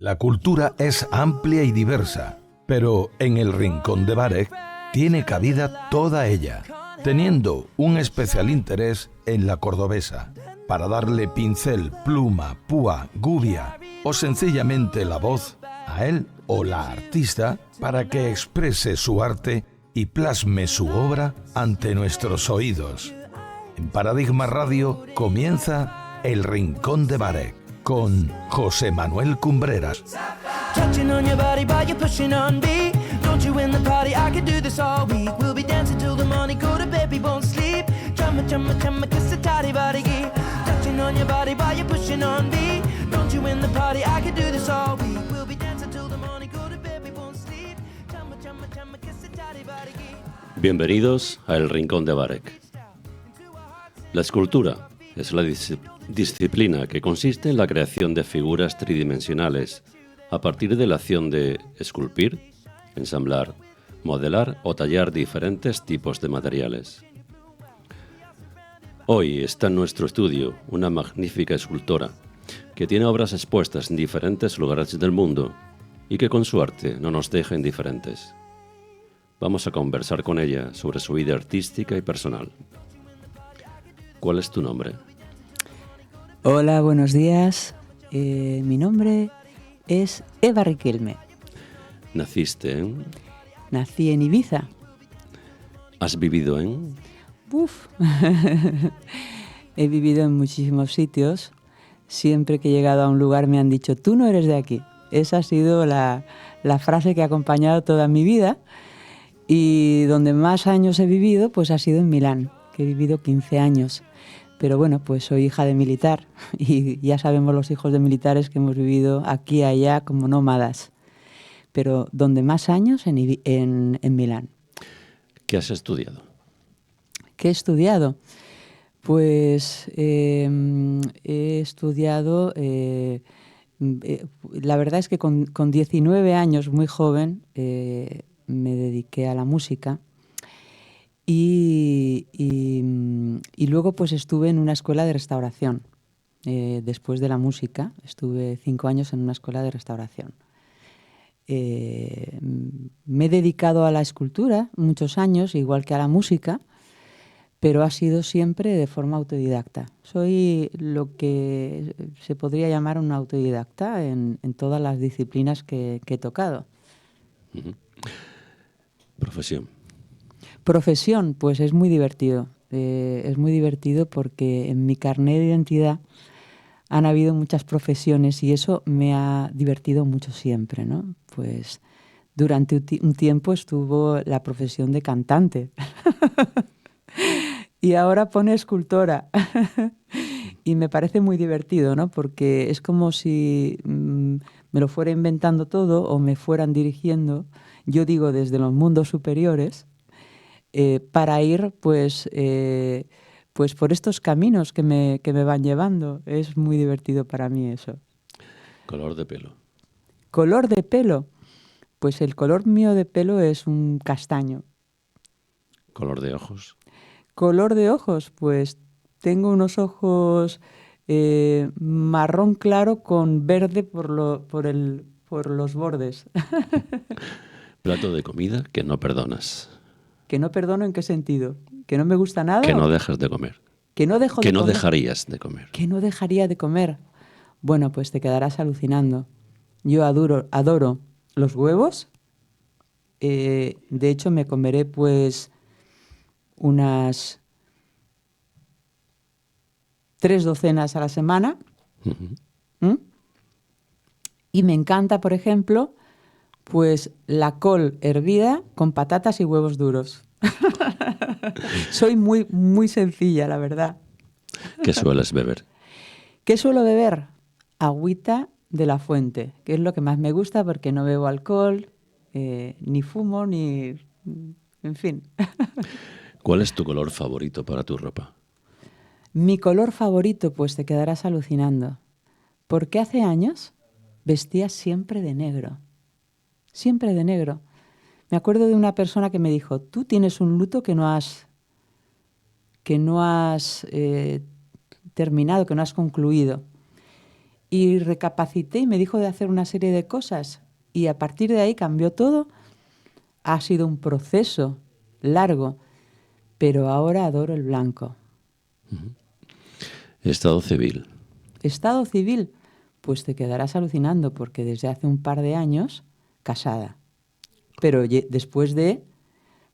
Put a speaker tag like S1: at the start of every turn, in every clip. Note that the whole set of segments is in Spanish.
S1: La cultura es amplia y diversa, pero en el Rincón de Bárek tiene cabida toda ella, teniendo un especial interés en la cordobesa, para darle pincel, pluma, púa, gubia o sencillamente la voz a él o la artista para que exprese su arte y plasme su obra ante nuestros oídos. En Paradigma Radio comienza El Rincón de Bárek con José Manuel Cumbreras. Touching on your body, but you're pushing on me. Don't you win the party? I could do this all week. We'll be dancing till the morning, go to bed, we won't sleep. Chumma, chumma, chumma, kiss the toddy body. Touching on your body, but you're pushing on me. Don't you win the party? I could do this all week. We'll be dancing till the morning, go to bed, we won't sleep. Chumma, chumma, chumma, kiss the toddy body.
S2: Bienvenidos a El Rincón de Bárek. La escultura es la disciplina que consiste en la creación de figuras tridimensionales a partir de la acción de esculpir, ensamblar, modelar o tallar diferentes tipos de materiales. Hoy está en nuestro estudio una magnífica escultora que tiene obras expuestas en diferentes lugares del mundo y que con su arte no nos deja indiferentes. Vamos a conversar con ella sobre su vida artística y personal. ¿Cuál es tu nombre?
S3: Hola, buenos días. Mi nombre es Eva Riquelme.
S2: ¿Naciste en?
S3: Nací en Ibiza.
S2: ¿Has vivido en?
S3: He vivido en muchísimos sitios. Siempre que he llegado a un lugar me han dicho, tú no eres de aquí. Esa ha sido la frase que ha acompañado toda mi vida. Y donde más años he vivido, pues ha sido en Milán, que he vivido 15 años. Pero bueno, pues soy hija de militar y ya sabemos los hijos de militares que hemos vivido aquí y allá como nómadas. Pero donde más años, en Milán.
S2: ¿Qué has estudiado?
S3: ¿Qué he estudiado? Pues he estudiado... la verdad es que con 19 años, muy joven, me dediqué a la música. Y luego pues estuve en una escuela de restauración. Después de la música, estuve 5 años en una escuela de restauración. Me he dedicado a la escultura muchos años, igual que a la música, pero ha sido siempre de forma autodidacta. Soy lo que se podría llamar una autodidacta en todas las disciplinas que he tocado.
S2: Uh-huh. ¿Profesión?
S3: Profesión, pues es muy divertido. Es muy divertido porque en mi carnet de identidad han habido muchas profesiones y eso me ha divertido mucho siempre, ¿no? Pues durante un tiempo estuvo la profesión de cantante y ahora pone escultora y me parece muy divertido, ¿no? Porque es como si me lo fuera inventando todo o me fueran dirigiendo, yo digo desde los mundos superiores, para ir pues por estos caminos que me van llevando. Es muy divertido para mí eso.
S2: ¿Color de pelo?
S3: ¿Color de pelo? Pues el color mío de pelo es un castaño.
S2: ¿Color de ojos?
S3: ¿Color de ojos? Pues tengo unos ojos marrón claro con verde por los bordes.
S2: ¿Plato de comida que no perdonas?
S3: ¿Que no perdono en qué sentido? ¿Que no me gusta nada?
S2: Que no dejas de comer.
S3: ¿Que no dejo de
S2: que no
S3: comer?
S2: dejarías de comer.
S3: ¿Que no dejaría de comer? Bueno, pues te quedarás alucinando. Yo adoro los huevos. De hecho, me comeré pues unas 3 docenas a la semana.
S2: Uh-huh.
S3: Y me encanta, por ejemplo, pues la col hervida con patatas y huevos duros. Soy muy, muy sencilla, la verdad.
S2: ¿Qué sueles beber?
S3: ¿Qué suelo beber? Agüita de la fuente, que es lo que más me gusta porque no bebo alcohol, ni fumo, ni... en fin.
S2: ¿Cuál es tu color favorito para tu ropa?
S3: Mi color favorito, pues te quedarás alucinando. Porque hace años vestía siempre de negro. Siempre de negro. Me acuerdo de una persona que me dijo, tú tienes un luto que no has terminado, que no has concluido. Y recapacité y me dijo de hacer una serie de cosas. Y a partir de ahí cambió todo. Ha sido un proceso largo, pero ahora adoro el blanco.
S2: Estado civil.
S3: Estado civil, pues te quedarás alucinando porque desde hace un par de años casada. Pero después de,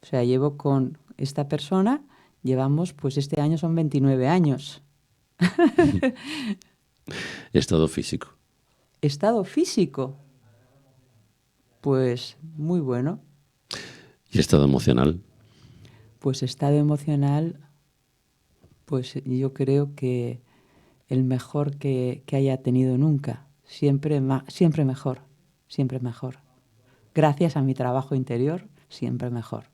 S3: o sea, llevo con esta persona, llevamos, pues este año son 29 años.
S2: Estado físico.
S3: Estado físico, pues muy bueno.
S2: ¿Y estado emocional?
S3: Pues estado emocional, pues yo creo que el mejor que haya tenido nunca. Siempre mejor, siempre mejor. Gracias a mi trabajo interior, siempre mejor.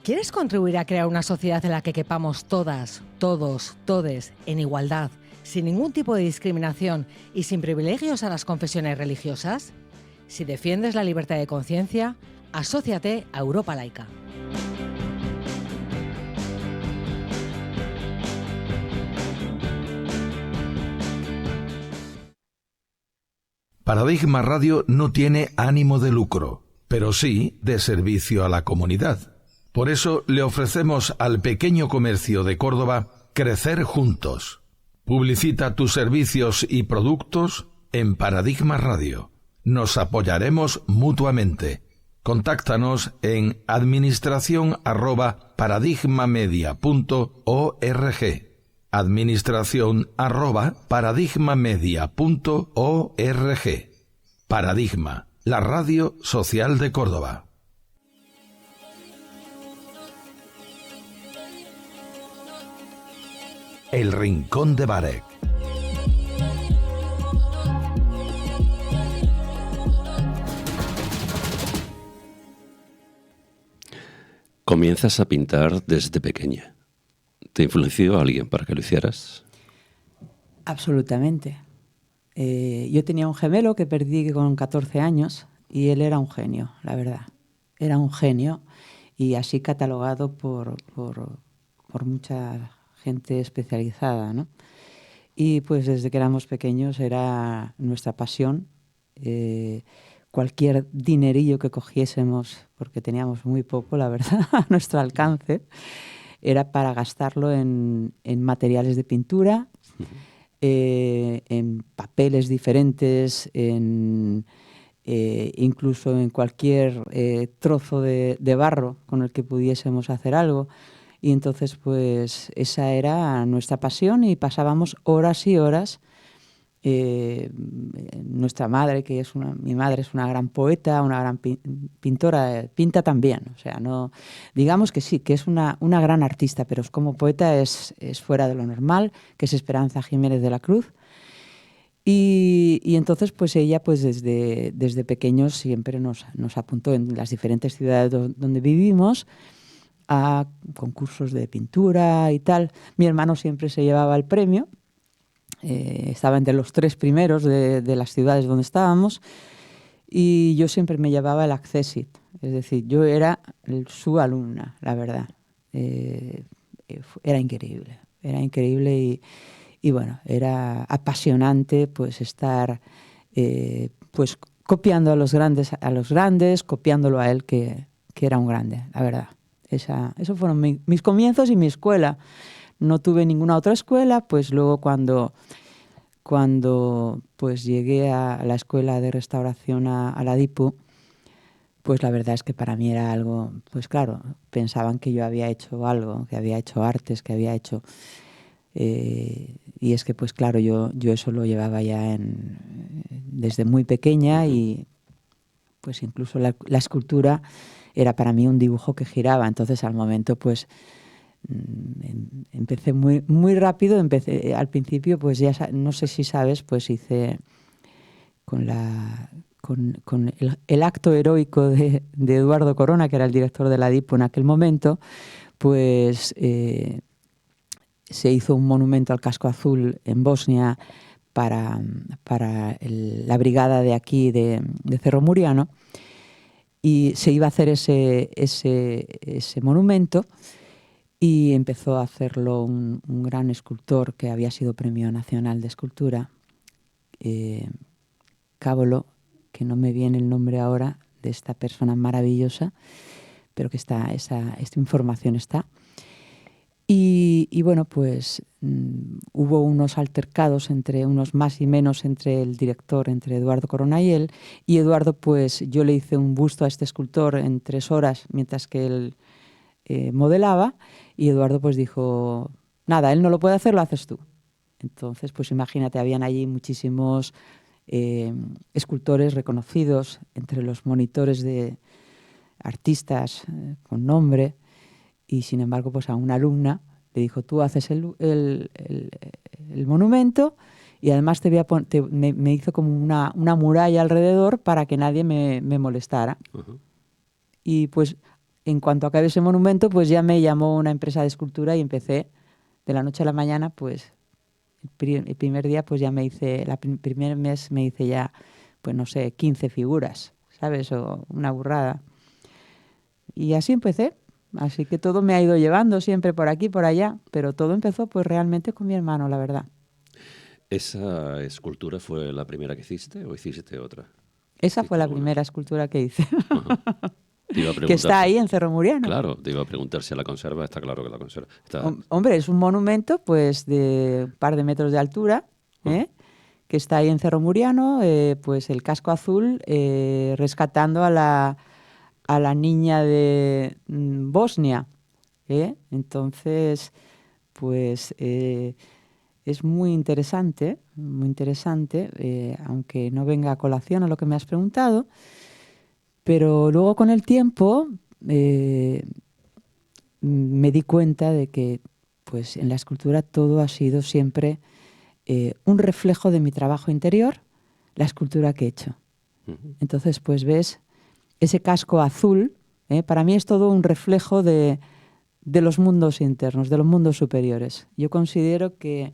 S4: ¿Quieres contribuir a crear una sociedad en la que quepamos todas, todos, todes, en igualdad, sin ningún tipo de discriminación y sin privilegios a las confesiones religiosas? Si defiendes la libertad de conciencia, Asóciate a Europa Laica.
S1: Paradigma Radio no tiene ánimo de lucro, pero sí de servicio a la comunidad. Por eso le ofrecemos al pequeño comercio de Córdoba crecer juntos. Publicita tus servicios y productos en Paradigma Radio. Nos apoyaremos mutuamente. Contáctanos en administración@paradigmamedia.org. administración@paradigmamedia.org. Paradigma, la radio social de Córdoba. El Rincón de Barek.
S2: Comienzas a pintar desde pequeña. ¿Te influenció alguien para que lo hicieras?
S3: Absolutamente. Yo tenía un gemelo que perdí con 14 años y él era un genio, la verdad. Era un genio y así catalogado por mucha gente especializada, ¿no? Y pues desde que éramos pequeños era nuestra pasión. Cualquier dinerillo que cogiésemos, porque teníamos muy poco, la verdad, a nuestro alcance, era para gastarlo en materiales de pintura, en papeles diferentes, incluso en cualquier trozo de barro con el que pudiésemos hacer algo. Y entonces, pues, esa era nuestra pasión y pasábamos horas y horas. Nuestra madre, mi madre es una gran poeta, una gran pintora, pinta también, o sea, no, digamos que sí, que es una gran artista, pero como poeta es fuera de lo normal, que es Esperanza Jiménez de la Cruz. Y entonces, pues ella, pues desde pequeños siempre nos apuntó en las diferentes ciudades donde vivimos a concursos de pintura y tal. Mi hermano siempre se llevaba el premio. Estaba entre los 3 primeros de las ciudades donde estábamos y yo siempre me llevaba el accessit, es decir, yo era su alumna, la verdad. Era increíble y bueno, era apasionante pues estar pues copiando a los grandes, copiándolo a él que era un grande, la verdad. Esos fueron mis comienzos y mi escuela. No tuve ninguna otra escuela, pues luego cuando pues llegué a la escuela de restauración a la DIPU, pues la verdad es que para mí era algo, pues claro, pensaban que yo había hecho algo, que había hecho artes, que había hecho... y es que pues claro, yo eso lo llevaba ya desde muy pequeña y pues incluso la escultura era para mí un dibujo que giraba, entonces al momento pues... empecé muy rápido, al principio pues ya no sé si sabes, pues hice con el acto heroico de Eduardo Corona, que era el director de la DIPU en aquel momento, pues se hizo un monumento al casco azul en Bosnia para la brigada de aquí de Cerro Muriano, y se iba a hacer ese monumento. Y empezó a hacerlo un gran escultor que había sido Premio Nacional de Escultura, Cábolo, que no me viene el nombre ahora de esta persona maravillosa, pero que esta información está. Y bueno, pues hubo unos altercados unos más y menos entre el director, entre Eduardo Corona y él. Y Eduardo, pues yo le hice un busto a este escultor en 3 horas, mientras que él modelaba, y Eduardo pues dijo, nada, él no lo puede hacer, lo haces tú. Entonces, pues imagínate, habían allí muchísimos escultores reconocidos entre los monitores de artistas con nombre, y sin embargo, pues a una alumna le dijo, tú haces el monumento y además me hizo como una muralla alrededor para que nadie me molestara. Uh-huh. Y pues en cuanto acabé ese monumento, pues ya me llamó una empresa de escultura y empecé de la noche a la mañana, pues el primer día pues ya me hice, primer mes me hice ya, pues no sé, 15 figuras, ¿sabes? O una burrada. y así empecé. Así que todo me ha ido llevando siempre por aquí, por allá, pero todo empezó pues realmente con mi hermano, la verdad.
S2: ¿Esa escultura fue la primera que hiciste o hiciste otra?
S3: Esa
S2: ¿Hiciste
S3: fue la
S2: alguna?
S3: primera escultura que hice,
S2: Ajá. Te iba a
S3: que
S2: preguntar
S3: está ahí en Cerro Muriano.
S2: Claro, te iba a preguntar si la conserva. Está claro que la conserva. Está...
S3: Hombre, es un monumento pues de un par de metros de altura,
S2: Ajá.
S3: que está ahí en Cerro Muriano, pues el casco azul rescatando a la niña de Bosnia. Entonces, pues es muy interesante, aunque no venga a colación a lo que me has preguntado, pero luego con el tiempo eh, me di cuenta de que pues en la escultura todo ha sido siempre un reflejo de mi trabajo interior, la escultura que he hecho.
S2: Ujú.
S3: Entonces, pues ves ese casco azul, para mí es todo un reflejo de los mundos internos, de los mundos superiores. Yo considero que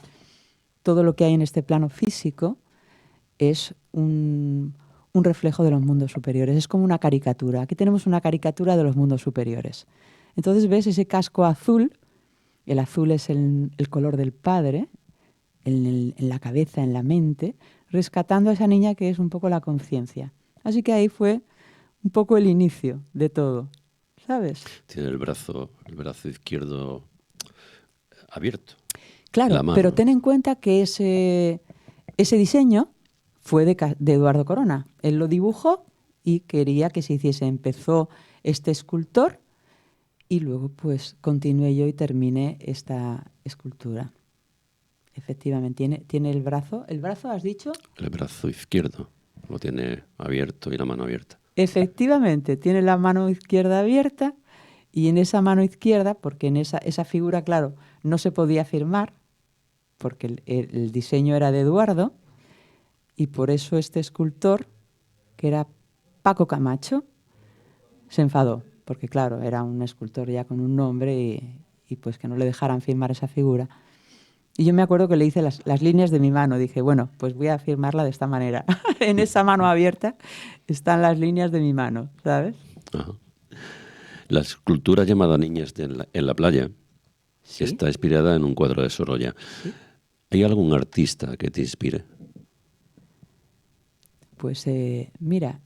S3: todo lo que hay en este plano físico es un reflejo de los mundos superiores. Es como una caricatura. Aquí tenemos una caricatura de los mundos superiores. Entonces ves ese casco azul, el azul es el color del padre, en la cabeza, en la mente, rescatando a esa niña que es un poco la conciencia. Así que ahí fue un poco el inicio de todo, ¿sabes?
S2: Tiene el brazo izquierdo abierto.
S3: Claro,
S2: La mano.
S3: pero ten en cuenta que ese diseño fue de Eduardo Corona. Él lo dibujó y quería que se hiciese. Empezó este escultor y luego pues continué yo y terminé esta escultura. Efectivamente, tiene el brazo has dicho.
S2: El brazo izquierdo lo tiene abierto y la mano abierta.
S3: Efectivamente, tiene la mano izquierda abierta y en esa mano izquierda, porque en esa figura, claro, no se podía firmar, porque el diseño era de Eduardo, y por eso este escultor, que era Paco Camacho, se enfadó, porque claro, era un escultor ya con un nombre y pues que no le dejaran firmar esa figura. Y yo me acuerdo que le hice las líneas de mi mano. Dije, bueno, pues voy a firmarla de esta manera. En esa mano abierta están las líneas de mi mano, ¿sabes?
S2: Ajá. La escultura llamada Niñas en la playa
S3: Sí.
S2: está inspirada en un cuadro de Sorolla.
S3: Sí.
S2: ¿Hay algún artista que te inspire?
S3: Pues mira,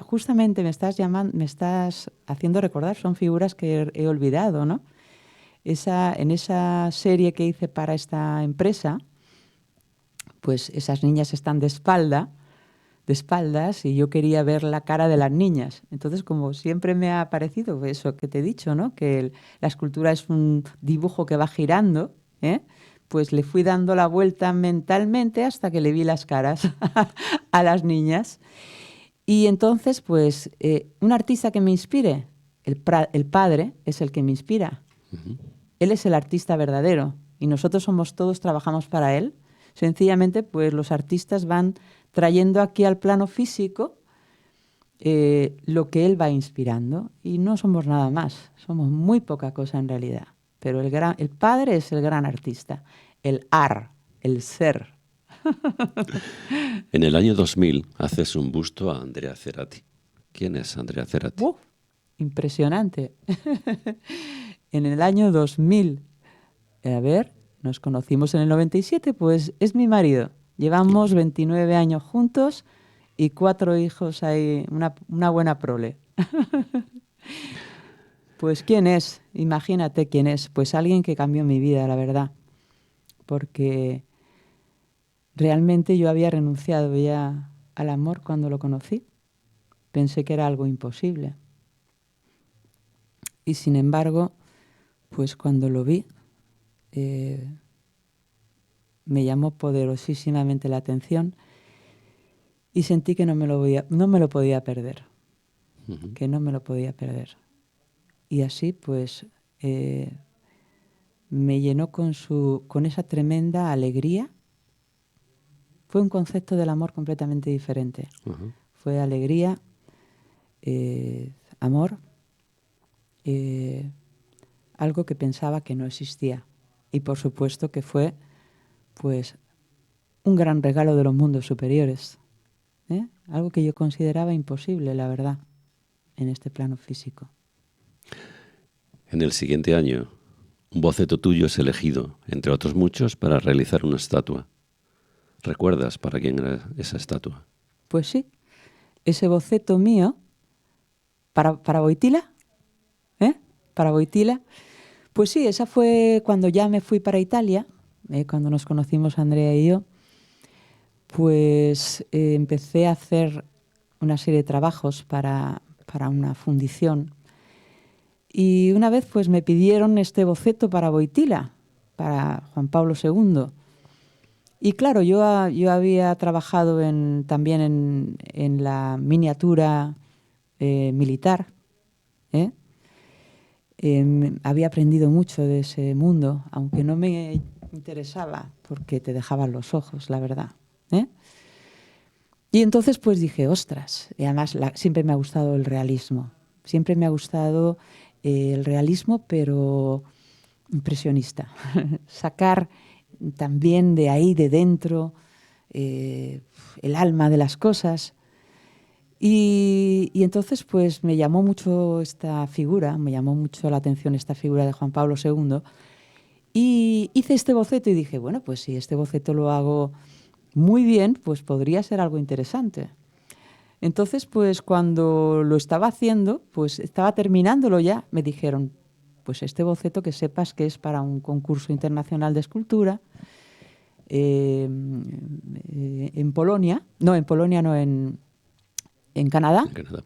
S3: justamente me estás haciendo recordar, son figuras que he olvidado, ¿no? En esa serie que hice para esta empresa, pues esas niñas están de espaldas, y yo quería ver la cara de las niñas. Entonces, como siempre me ha parecido eso que te he dicho, ¿no? Que la escultura es un dibujo que va girando, pues le fui dando la vuelta mentalmente hasta que le vi las caras a las niñas. Y entonces, pues, un artista que me inspire, el padre es el que me inspira.
S2: Ujú.
S3: Él es el artista verdadero y nosotros todos trabajamos para él. Sencillamente, pues los artistas van trayendo aquí al plano físico lo que él va inspirando y no somos nada más, somos muy poca cosa en realidad. Pero el padre es el gran artista, el el ser.
S2: En el año 2000 haces un busto a Andrea Cerati. ¿Quién es Andrea Cerati?
S3: Impresionante. En el año 2000, nos conocimos en el 97, pues es mi marido. Llevamos 29 años juntos y 4 hijos ahí, una buena prole. Pues ¿quién es? Imagínate quién es. Pues alguien que cambió mi vida, la verdad. Porque realmente yo había renunciado ya al amor cuando lo conocí. Pensé que era algo imposible. Y sin embargo, pues cuando lo vi, me llamó poderosísimamente la atención y sentí que no me lo podía perder,
S2: Ujú.
S3: que no me lo podía perder. Y así, pues, me llenó con esa tremenda alegría. Fue un concepto del amor completamente diferente.
S2: Ajá.
S3: Fue alegría, amor, algo que pensaba que no existía. Y por supuesto que fue, pues, un gran regalo de los mundos superiores. Algo que yo consideraba imposible, la verdad, en este plano físico.
S2: En el siguiente año, un boceto tuyo es elegido, entre otros muchos, para realizar una estatua. ¿Recuerdas para quién era esa estatua?
S3: Pues sí, ese boceto mío, para Boitila, ¿eh? Para Boitila. Pues sí, esa fue cuando ya me fui para Italia, cuando nos conocimos Andrea y yo. Pues empecé a hacer una serie de trabajos para una fundición. Y una vez pues me pidieron este boceto para Boitila, para Juan Pablo II. Y claro, yo había trabajado también en la miniatura militar. Había aprendido mucho de ese mundo, aunque no me interesaba porque te dejaban los ojos, la verdad. Y entonces pues dije, ostras, y además siempre me ha gustado el realismo. Siempre me ha gustado el realismo, pero impresionista. Sacar también de ahí, de dentro, el alma de las cosas. Y entonces pues me llamó mucho esta figura, me llamó mucho la atención esta figura de Juan Pablo II. Y hice este boceto y dije, bueno, pues si este boceto lo hago muy bien, pues podría ser algo interesante. Entonces, pues cuando lo estaba haciendo, pues estaba terminándolo ya, me dijeron, pues este boceto que sepas que es para un concurso internacional de escultura en Polonia, en Canadá.
S2: En Canadá.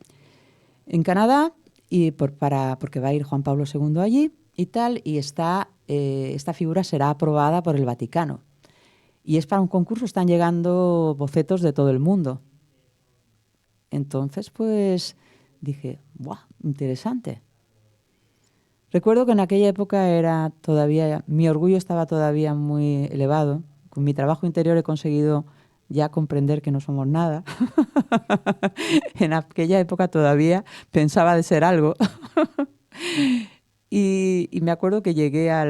S3: En Canadá, y porque va a ir Juan Pablo II allí y tal, y esta figura será aprobada por el Vaticano. Y es para un concurso, están llegando bocetos de todo el mundo. Entonces, pues dije, ¡buah! Interesante. Recuerdo que en aquella época mi orgullo estaba todavía muy elevado. Con mi trabajo interior he conseguido ya comprender que no somos nada. En aquella época todavía pensaba de ser algo. y me acuerdo que llegué a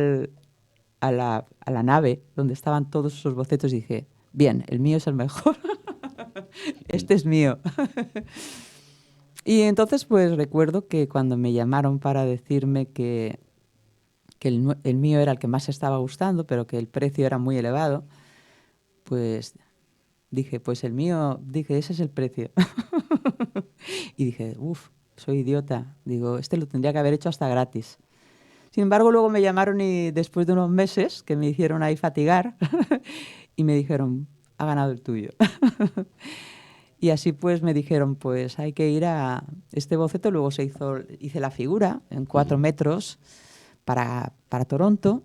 S3: la nave donde estaban todos esos bocetos y dije, bien, el mío es el mejor. Este es mío. Y entonces pues recuerdo que cuando me llamaron para decirme que el mío era el que más se estaba gustando, pero que el precio era muy elevado, pues dije, pues el mío, ese es el precio. Y dije, soy idiota. Digo, este lo tendría que haber hecho hasta gratis. Sin embargo, luego me llamaron y después de unos meses que me hicieron ahí fatigar y me dijeron, ha ganado el tuyo. Y así pues me dijeron, pues hay que ir a este boceto. Luego hice la figura en 4 metros para Toronto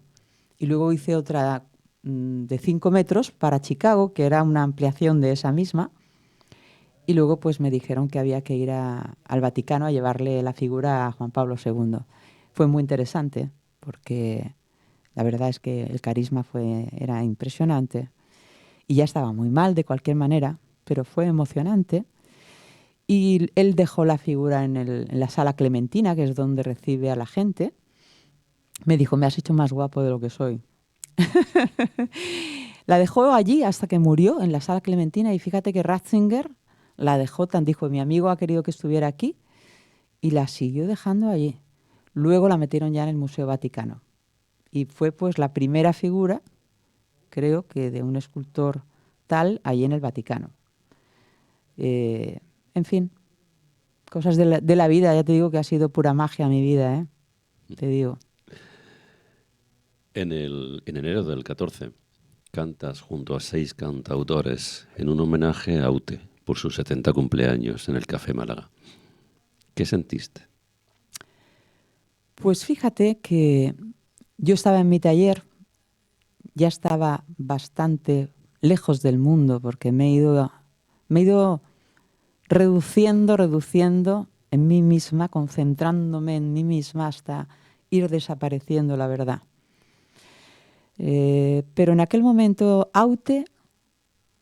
S3: y luego hice otra de 5 metros para Chicago, que era una ampliación de esa misma. Y luego pues me dijeron que había que ir al Vaticano a llevarle la figura a Juan Pablo II. Fue muy interesante porque la verdad es que el carisma era impresionante y ya estaba muy mal de cualquier manera, pero fue emocionante. Y él dejó la figura en la sala Clementina, que es donde recibe a la gente. Me dijo, me has hecho más guapo de lo que soy. La dejó allí hasta que murió en la sala Clementina y fíjate que Ratzinger la dejó, dijo, mi amigo ha querido que estuviera aquí y la siguió dejando allí. Luego la metieron ya en el Museo Vaticano y fue pues la primera figura, creo que de un escultor tal, allí en el Vaticano. En fin, cosas de la vida, ya te digo que ha sido pura magia mi vida, te digo.
S2: En enero del 14 cantas junto a 6 cantautores en un homenaje a Aute por sus 70 cumpleaños en el Café Málaga. ¿Qué sentiste?
S3: Pues fíjate que yo estaba en mi taller, ya estaba bastante lejos del mundo porque me he ido reduciendo en mí misma, concentrándome en mí misma hasta ir desapareciendo, la verdad. Pero en aquel momento, Aute,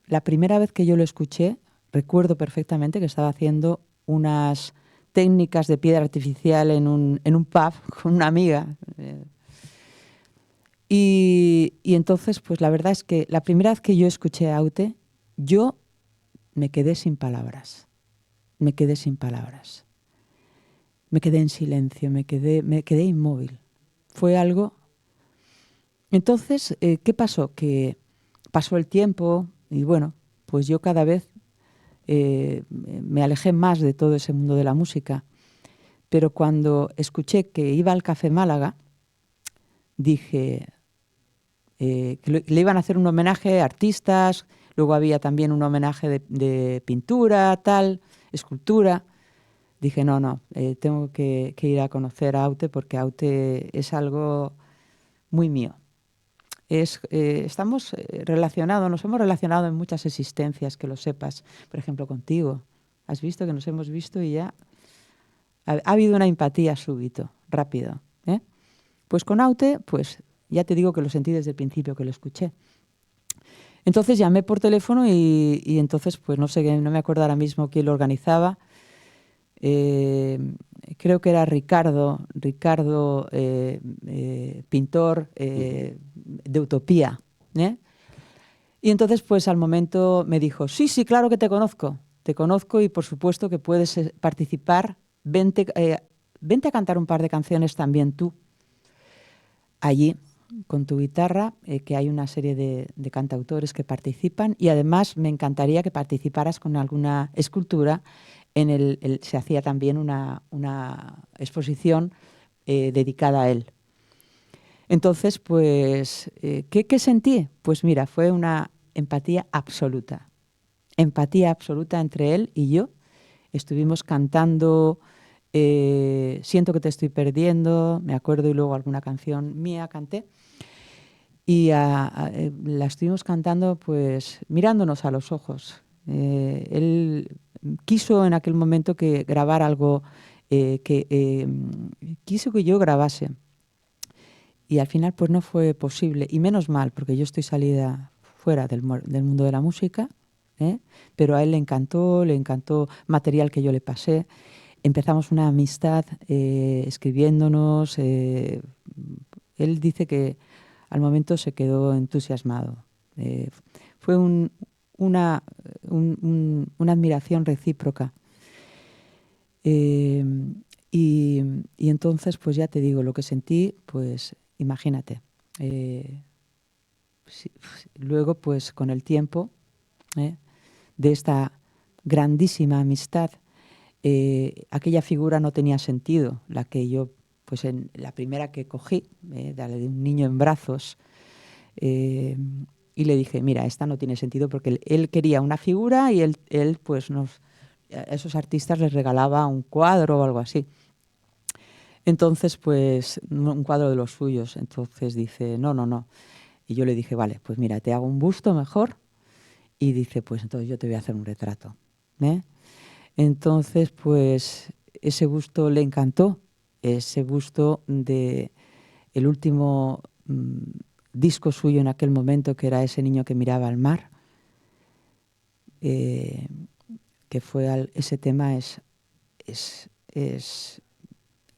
S3: la primera vez que yo lo escuché, recuerdo perfectamente que estaba haciendo unas técnicas de piedra artificial en un pub con una amiga. Y entonces, pues la verdad es que la primera vez que yo escuché a Aute, yo me quedé sin palabras. me quedé en silencio, me quedé inmóvil. Fue algo... Entonces, ¿qué pasó? Que pasó el tiempo y bueno, pues yo cada vez me alejé más de todo ese mundo de la música. Pero cuando escuché que iba al Café Málaga, dije que le iban a hacer un homenaje a artistas, luego había también un homenaje de pintura, tal, escultura. Dije, no, tengo que ir a conocer a Aute porque Aute es algo muy mío. Estamos relacionados, nos hemos relacionado en muchas existencias, que lo sepas. Por ejemplo, contigo. Has visto que nos hemos visto y ya ha habido una empatía súbito, rápido. Pues con Aute, pues ya te digo que lo sentí desde el principio que lo escuché. Entonces llamé por teléfono y entonces, pues no sé, no me acuerdo ahora mismo quién lo organizaba. Creo que era Ricardo, pintor de Utopía. Y entonces, pues al momento me dijo, sí, claro que te conozco y por supuesto que puedes participar, vente a cantar un par de canciones también tú, allí, con tu guitarra, que hay una serie de cantautores que participan y además me encantaría que participaras con alguna escultura. Se hacía también una exposición dedicada a él. Entonces, pues, ¿qué sentí? Pues mira, fue una empatía absoluta entre él y yo. Estuvimos cantando Siento que te estoy perdiendo, me acuerdo, y luego alguna canción mía canté. Y la estuvimos cantando pues mirándonos a los ojos. Él quiso en aquel momento que grabar algo, quiso que yo grabase. Y al final pues no fue posible, y menos mal, porque yo estoy salida fuera del mundo de la música, pero a él le encantó material que yo le pasé. Empezamos una amistad escribiéndonos. Él dice que al momento se quedó entusiasmado. Fue una admiración recíproca. Y entonces, pues ya te digo, lo que sentí, pues imagínate. Luego, pues con el tiempo de esta grandísima amistad, aquella figura no tenía sentido, la que yo, pues en la primera que cogí, de un niño en brazos, y le dije, mira, esta no tiene sentido porque él quería una figura y él pues a esos artistas les regalaba un cuadro o algo así. Entonces, pues, un cuadro de los suyos. Entonces dice, no. Y yo le dije, vale, pues mira, te hago un busto mejor. Y dice, pues entonces yo te voy a hacer un retrato. Entonces, pues, ese busto le encantó. Ese busto de el último disco suyo en aquel momento, que era Ese niño que miraba al mar. Que fue ese tema es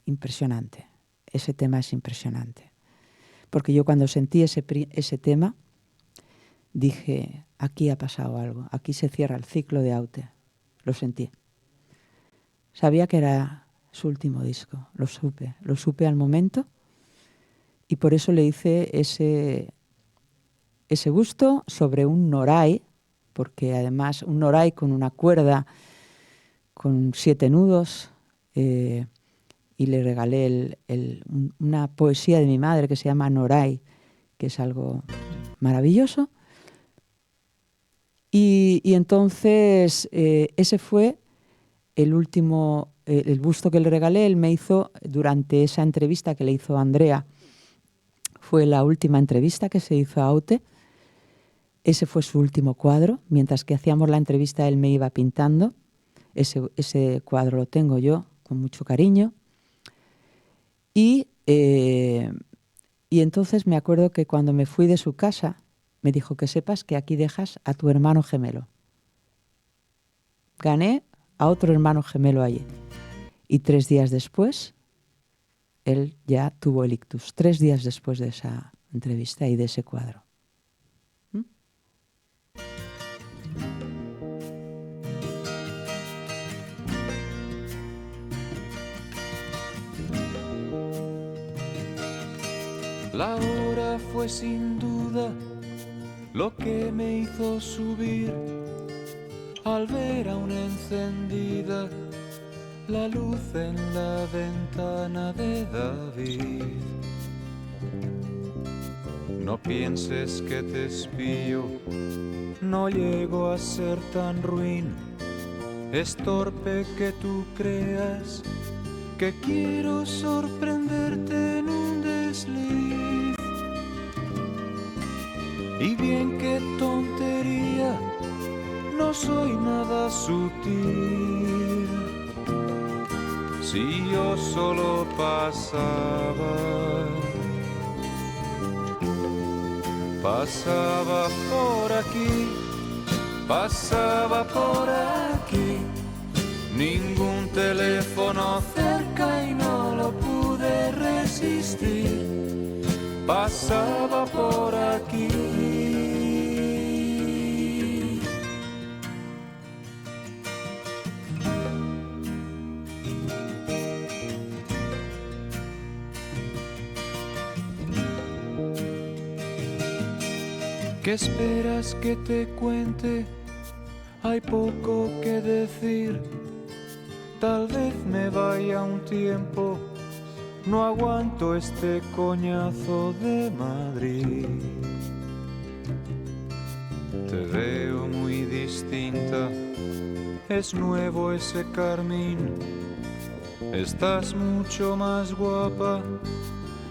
S3: impresionante. Ese tema es impresionante. Porque yo cuando sentí ese tema, dije, aquí ha pasado algo, aquí se cierra el ciclo de Aute. Lo sentí. Sabía que era su último disco, lo supe al momento, y por eso le hice ese busto sobre un noray, porque además un noray con una cuerda con 7 nudos, y le regalé una poesía de mi madre que se llama Noray, que es algo maravilloso. Y entonces ese fue el último, el busto que le regalé. Él me hizo, durante esa entrevista que le hizo Andrea, fue la última entrevista que se hizo a Aute. Ese fue su último cuadro. Mientras que hacíamos la entrevista, él me iba pintando. Ese cuadro lo tengo yo con mucho cariño. Y entonces me acuerdo que cuando me fui de su casa, me dijo que sepas que aquí dejas a tu hermano gemelo. Gané a otro hermano gemelo allí. Y 3 días después, él ya tuvo el ictus. 3 días después de esa entrevista y de ese cuadro.
S5: La hora fue sin duda lo que me hizo subir al ver aún encendida la luz en la ventana de David. No pienses que te espío, no llego a ser tan ruin. Es torpe que tú creas que quiero sorprenderte en un desliz. Y bien, qué tontería, no soy nada sutil. Si yo solo pasaba por aquí, pasaba por aquí. Ningún teléfono cerca y no lo pude resistir. Pasaba por aquí. ¿Qué esperas que te cuente? Hay poco que decir. Tal vez me vaya un tiempo. No aguanto este coñazo de Madrid. Te veo muy distinta. Es nuevo ese carmín. Estás mucho más guapa.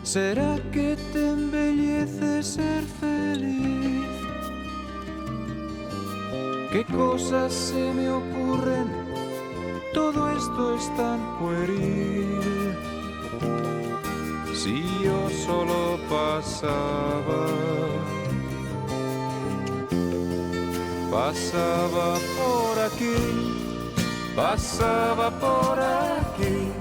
S5: ¿Será que te embellece ser feliz? ¿Qué cosas se me ocurren? Todo esto es tan pueril. Si yo solo pasaba por aquí, pasaba por aquí.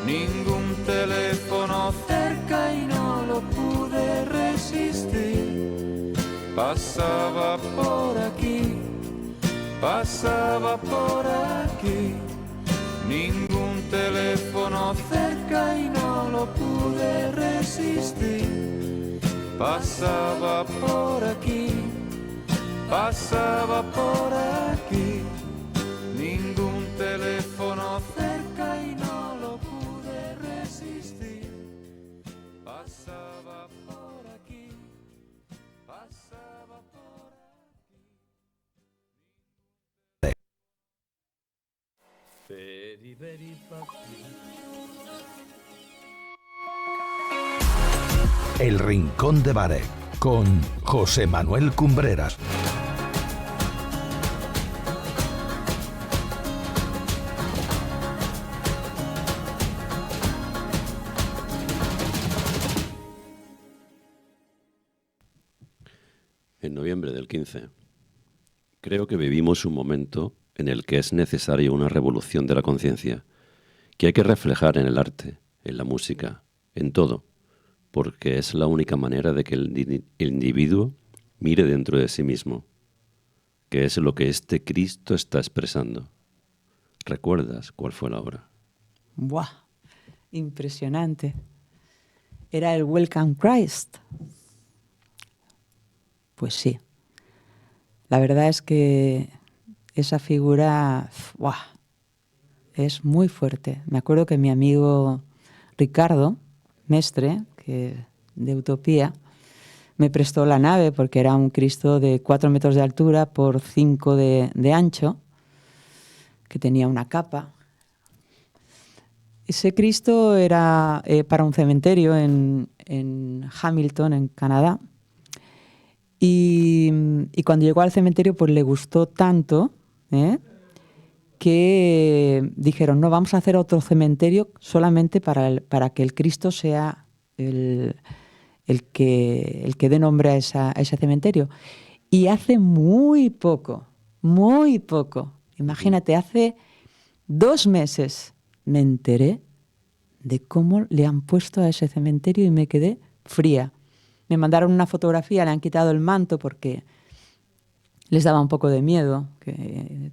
S5: Ningún teléfono cerca y no lo pude resistir. Pasaba por aquí, pasaba por aquí. Ningún teléfono cerca y no lo pude resistir. Pasaba por aquí, pasaba por aquí. Ningún teléfono cerca y no lo pude resistir. Pasaba por aquí, pasaba por aquí.
S1: El Rincón de Barek con José Manuel Cumbreras.
S2: En noviembre del 15, creo que vivimos un momento en el que es necesaria una revolución de la conciencia, que hay que reflejar en el arte, en la música, en todo, porque es la única manera de que el individuo mire dentro de sí mismo, que es lo que este Cristo está expresando. ¿Recuerdas cuál fue la obra?
S3: ¡Buah! Impresionante. Era el Welcome Christ. Pues sí. La verdad es que esa figura, ¡buah!, es muy fuerte. Me acuerdo que mi amigo Ricardo Mestre, de Utopía, me prestó la nave porque era un Cristo de 4 metros de altura por 5 de ancho, que tenía una capa. Ese Cristo era para un cementerio en Hamilton, en Canadá. Y cuando llegó al cementerio, pues le gustó tanto, que dijeron, no, vamos a hacer otro cementerio solamente para que el Cristo sea el que dé nombre a ese cementerio. Y hace muy poco, imagínate, hace 2 meses me enteré de cómo le han puesto a ese cementerio y me quedé fría. Me mandaron una fotografía, le han quitado el manto porque les daba un poco de miedo que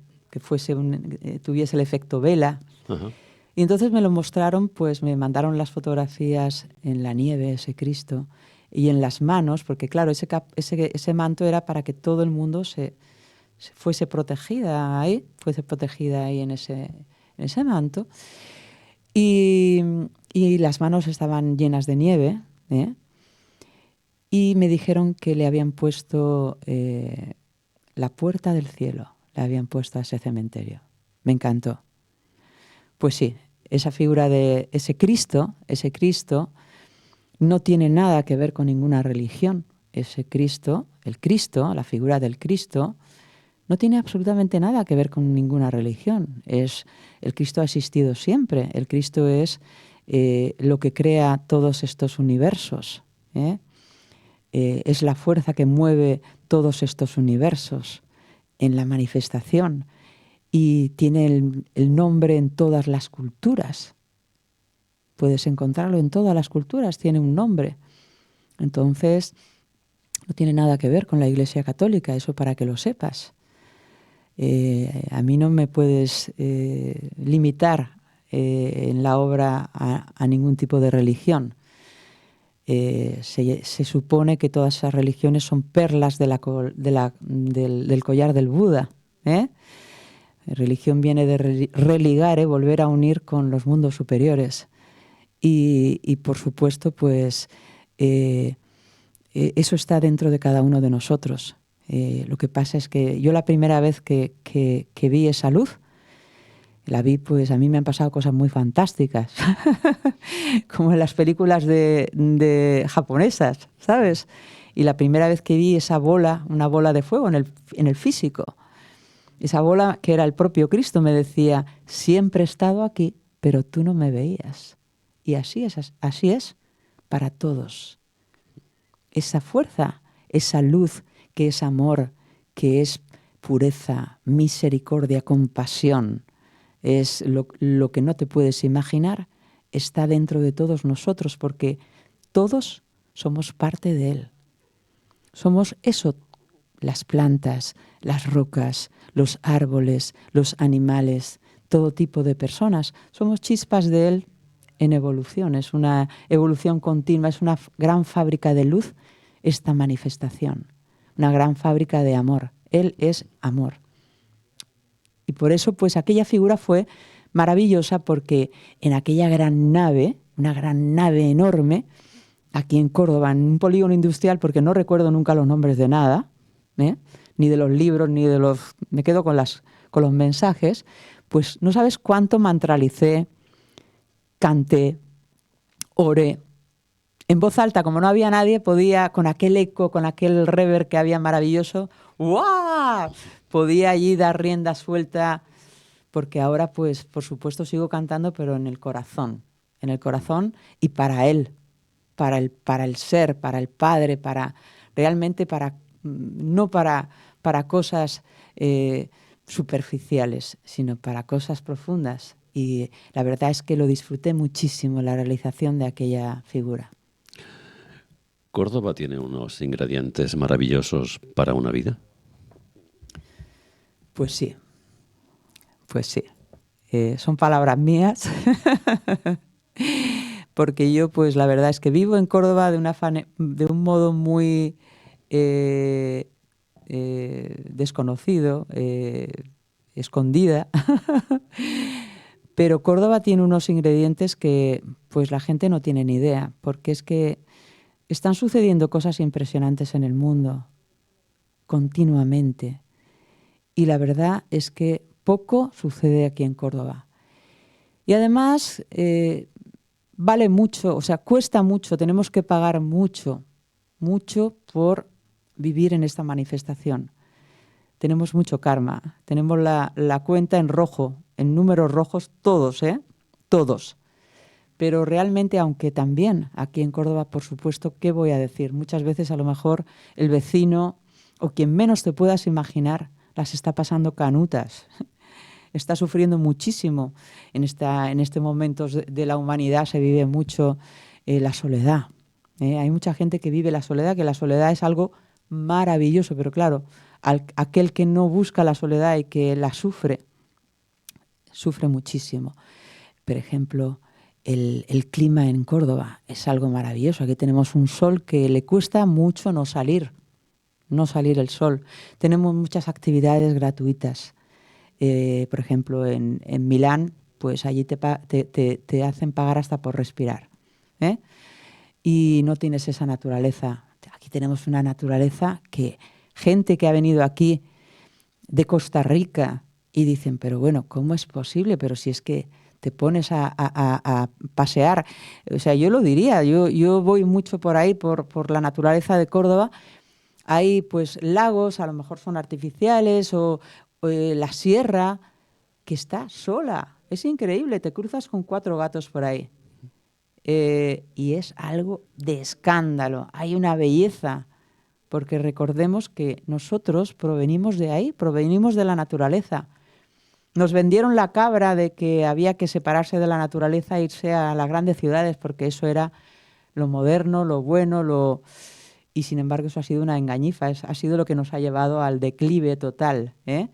S3: tuviese el efecto vela.
S2: Ajá.
S3: Y entonces me lo mostraron, pues me mandaron las fotografías en la nieve, ese Cristo, y en las manos, porque claro, ese manto era para que todo el mundo se fuese protegida ahí en ese manto. Y las manos estaban llenas de nieve, ¿eh? Y me dijeron que le habían puesto la puerta del cielo, le habían puesto a ese cementerio. Me encantó. Pues sí, esa figura de ese Cristo no tiene nada que ver con ninguna religión. Ese Cristo, la figura del Cristo, no tiene absolutamente nada que ver con ninguna religión. El Cristo ha existido siempre. El Cristo es lo que crea todos estos universos, ¿eh? Es la fuerza que mueve todos estos universos en la manifestación y tiene el nombre en todas las culturas. Puedes encontrarlo en todas las culturas, tiene un nombre. Entonces, no tiene nada que ver con la Iglesia Católica, eso para que lo sepas. A mí no me puedes limitar en la obra a ningún tipo de religión. Se supone que todas esas religiones son perlas del collar del Buda, ¿eh? Religión viene de religar, volver a unir con los mundos superiores. Y por supuesto, pues eso está dentro de cada uno de nosotros. Lo que pasa es que yo la primera vez que vi esa luz, la vi, pues a mí me han pasado cosas muy fantásticas, como en las películas de japonesas, ¿sabes? Y la primera vez que vi esa bola, una bola de fuego en el físico, esa bola que era el propio Cristo, me decía, siempre he estado aquí, pero tú no me veías. Y así es para todos. Esa fuerza, esa luz que es amor, que es pureza, misericordia, compasión, es lo que no te puedes imaginar, está dentro de todos nosotros, porque todos somos parte de Él. Somos eso, las plantas, las rocas, los árboles, los animales, todo tipo de personas. Somos chispas de Él en evolución, es una evolución continua, es una gran fábrica de luz, esta manifestación, una gran fábrica de amor. Él es amor. Y por eso, pues aquella figura fue maravillosa, porque en aquella gran nave, una gran nave enorme, aquí en Córdoba, en un polígono industrial, porque no recuerdo nunca los nombres de nada, ni de los libros, ni de los... Me quedo con los mensajes, pues no sabes cuánto mantralicé, canté, oré. En voz alta, como no había nadie, podía, con aquel eco, con aquel reverb que había maravilloso, ¡guau!, podía allí dar rienda suelta, porque ahora, pues, por supuesto, sigo cantando, pero en el corazón y para Él, para el ser, para el Padre, realmente no para cosas superficiales, sino para cosas profundas. Y la verdad es que lo disfruté muchísimo, la realización de aquella figura.
S2: ¿Córdoba tiene unos ingredientes maravillosos para una vida?
S3: Pues sí. Son palabras mías, porque yo, pues la verdad es que vivo en Córdoba de un modo muy desconocido, escondida, pero Córdoba tiene unos ingredientes que pues la gente no tiene ni idea, porque es que están sucediendo cosas impresionantes en el mundo, continuamente. Y la verdad es que poco sucede aquí en Córdoba. Y además vale mucho, o sea, cuesta mucho, tenemos que pagar mucho por vivir en esta manifestación. Tenemos mucho karma, tenemos la cuenta en rojo, en números rojos, todos, todos. Pero realmente, aunque también aquí en Córdoba, por supuesto, ¿qué voy a decir? Muchas veces a lo mejor el vecino o quien menos te puedas imaginar las está pasando canutas, está sufriendo muchísimo. En este momento de la humanidad se vive mucho la soledad. Hay mucha gente que vive la soledad, que la soledad es algo maravilloso, pero claro, aquel que no busca la soledad y que la sufre muchísimo. por ejemplo, el clima en Córdoba es algo maravilloso. Aquí tenemos un sol que le cuesta mucho no salir el sol. Tenemos muchas actividades gratuitas. Por ejemplo, en Milán, pues allí te hacen pagar hasta por respirar, ¿eh? Y no tienes esa naturaleza. Aquí tenemos una naturaleza que gente que ha venido aquí de Costa Rica y dicen, pero bueno, ¿cómo es posible? Pero si es que te pones a pasear. O sea, yo lo diría, yo voy mucho por ahí, por la naturaleza de Córdoba. Hay pues lagos, a lo mejor son artificiales, o la sierra, que está sola. Es increíble, te cruzas con 4 gatos por ahí. Y es algo de escándalo. Hay una belleza, porque recordemos que nosotros provenimos de ahí, provenimos de la naturaleza. Nos vendieron la cabra de que había que separarse de la naturaleza e irse a las grandes ciudades, porque eso era lo moderno, lo bueno, y sin embargo eso ha sido una engañifa, ha sido lo que nos ha llevado al declive total, ¿eh?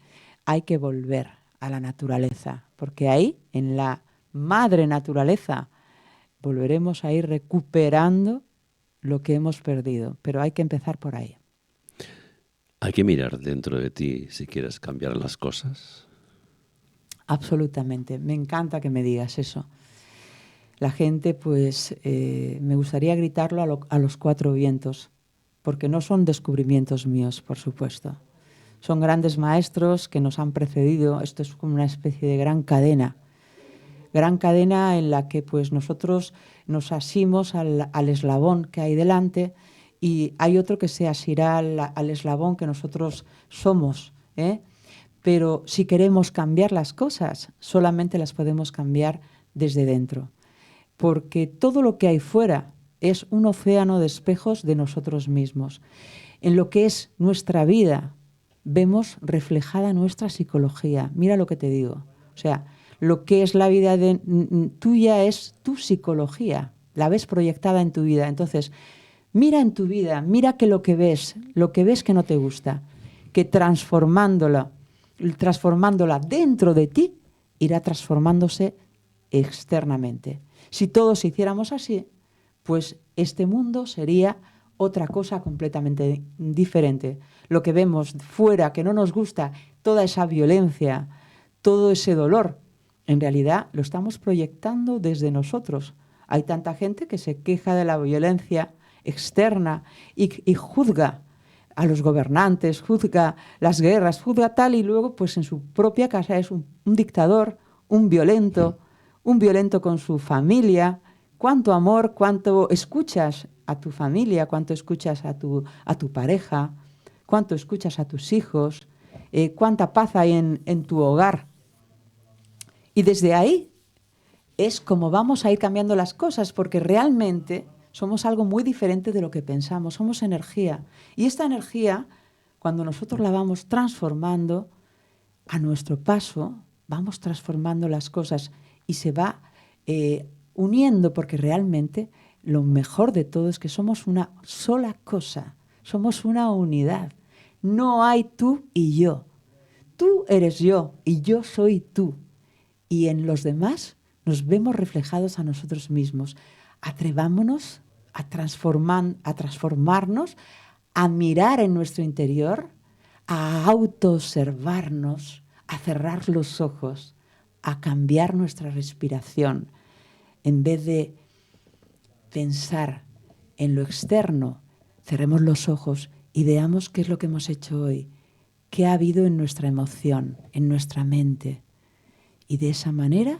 S3: Hay que volver a la naturaleza, porque ahí, en la madre naturaleza, volveremos a ir recuperando lo que hemos perdido, pero hay que empezar por ahí.
S2: Hay que mirar dentro de ti si quieres cambiar las cosas.
S3: Absolutamente, me encanta que me digas eso. La gente, pues, me gustaría gritarlo a los 4 vientos, porque no son descubrimientos míos, por supuesto. Son grandes maestros que nos han precedido. Esto es como una especie de gran cadena en la que pues nosotros nos asimos al eslabón que hay delante, y hay otro que se asirá al eslabón que nosotros somos, ¿eh? Pero si queremos cambiar las cosas, solamente las podemos cambiar desde dentro, porque todo lo que hay fuera es un océano de espejos de nosotros mismos. En lo que es nuestra vida vemos reflejada nuestra psicología. Mira lo que te digo. O sea, lo que es la vida tuya es tu psicología, la ves proyectada en tu vida. Entonces, mira en tu vida, mira que lo que ves que no te gusta, que transformándola dentro de ti, irá transformándose externamente. Si todos hiciéramos así, pues este mundo sería otra cosa completamente diferente. Lo que vemos fuera, que no nos gusta, toda esa violencia, todo ese dolor, en realidad lo estamos proyectando desde nosotros. Hay tanta gente que se queja de la violencia externa y juzga a los gobernantes, juzga las guerras, juzga tal, y luego pues en su propia casa es un dictador, un violento con su familia. ¿Cuánto amor, cuánto escuchas a tu familia, cuánto escuchas a tu pareja, cuánto escuchas a tus hijos, cuánta paz hay en tu hogar? Y desde ahí es como vamos a ir cambiando las cosas, porque realmente somos algo muy diferente de lo que pensamos, somos energía. Y esta energía, cuando nosotros la vamos transformando, a nuestro paso, vamos transformando las cosas y se va uniendo, porque realmente lo mejor de todo es que somos una sola cosa, somos una unidad. No hay tú y yo. Tú eres yo y yo soy tú. Y en los demás nos vemos reflejados a nosotros mismos. Atrevámonos a transformarnos, a mirar en nuestro interior, a autoobservarnos, a cerrar los ojos, a cambiar nuestra respiración. En vez de pensar en lo externo, cerremos los ojos y veamos qué es lo que hemos hecho hoy, qué ha habido en nuestra emoción, en nuestra mente. Y de esa manera,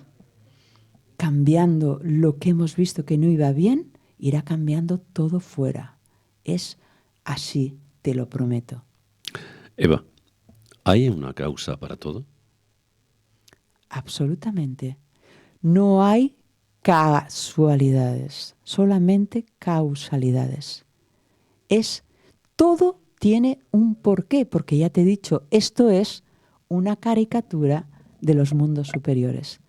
S3: cambiando lo que hemos visto que no iba bien, irá cambiando todo fuera. Es así, te lo prometo.
S2: Eva, ¿hay una causa para todo?
S3: Absolutamente. No hay casualidades, solamente causalidades. Todo tiene un porqué, porque ya te he dicho, esto es una caricatura de los mundos superiores.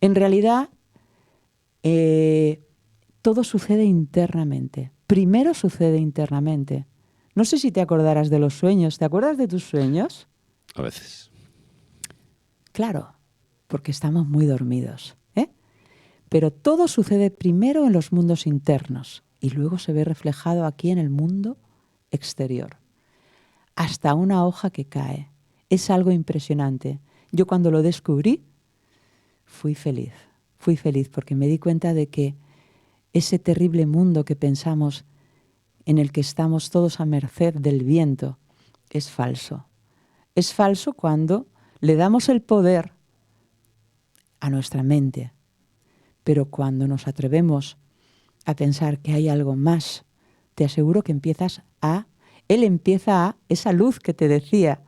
S3: En realidad, todo sucede internamente. Primero sucede internamente. No sé si te acordarás de los sueños. ¿Te acuerdas de tus sueños?
S2: A veces.
S3: Claro, porque estamos muy dormidos, Pero todo sucede primero en los mundos internos y luego se ve reflejado aquí en el mundo exterior. Hasta una hoja que cae. Es algo impresionante. Yo cuando lo descubrí, fui feliz porque me di cuenta de que ese terrible mundo que pensamos en el que estamos todos a merced del viento es falso. Es falso cuando le damos el poder a nuestra mente, pero cuando nos atrevemos a pensar que hay algo más, te aseguro que esa luz que te decía,